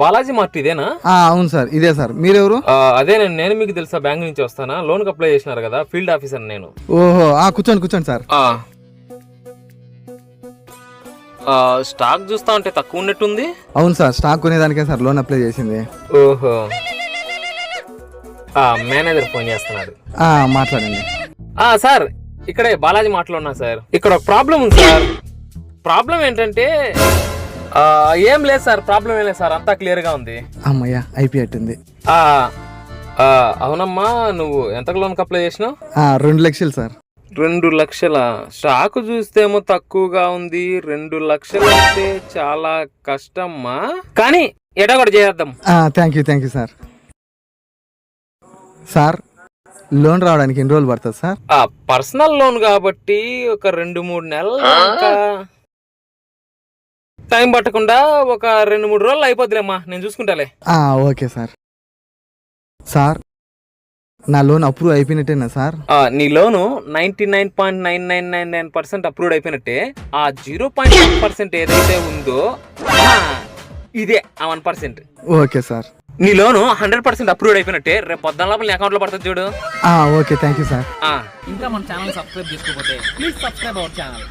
Balaji mart ఇదేనా? అవును sir, ఇదే సార్. మీరెవరు? అదే నేను మీకు తెలుసా, బ్యాంక్ నుంచి వస్తానా, లోన్ కి అప్లై చేసినారు కదా, ఫీల్డ్ ఆఫీసర్ నేను. ఓహో, కూర్చోండి సార్. స్టాక్ చూస్తా ఉంటే తక్కువ ఉన్నట్టుంది. అవును సార్, స్టాక్ కొనేదానికే సార్ లోన్ అప్లై చేసింది. ఓహో, మేనేజర్ ఫోన్ చేస్తున్నాడు. మాట్లాడండి. సార్, ఇక్కడే బాలాజీ మాట్లాడున్నా సార్. ఇక్కడ ఒక ప్రాబ్లం ఉంది సార్. ప్రాబ్లం ఏంటంటే ఏం లేదు సార్, ప్రాబ్లం ఏం లేదు సార్, అంతా క్లియర్ గా ఉంది. అమ్మయ్యా, అయిపోయింది. అవునమ్మా, నువ్వు ఎంతకు లోన్ అప్లై చేసినావు? 2 లక్షలు సార్. 2 లక్షల? స్టాక్ చూస్తేమో తక్కువగా ఉంది. 2 లక్షలు అంటే చాలా కష్టమ్మా, కానీ ఎడా కూడా చేద్దాం. Thank you sir. Sir, loan రావడానికి ఎన్ని రోజులు పడుతుంది సార్? పర్సనల్ లోన్ కాబట్టి ఒక 2-3 నెలలు టైం పట్టకుండా ఒక 2-3 రోజులు అయిపోద్దిలేమ్మా, నేను చూసుకుంటాలే. Okay sir. సార్, నా లోన్ అప్రూవ్ అయిపోయినట్టేనా సార్? నీ లోను 99.9999% అప్రూవ్ అయిపోయినట్టే. ఆ 0.1% ఏదైతే ఉందో ఇదే ఆ 1%. Okay sir. నీ లోను 100% అప్రూవ్ అయిపోయినట్టే. రేపు పొద్దున లోపల నీ అకౌంట్ లో పడుతుంది చూడు. Okay, thank you sir. ఇంకా మన ఛానల్ సబ్స్క్రైబ్ చేసుకోకపోతే ప్లీజ్ సబ్స్క్రైబ్ అవర్ ఛానల్.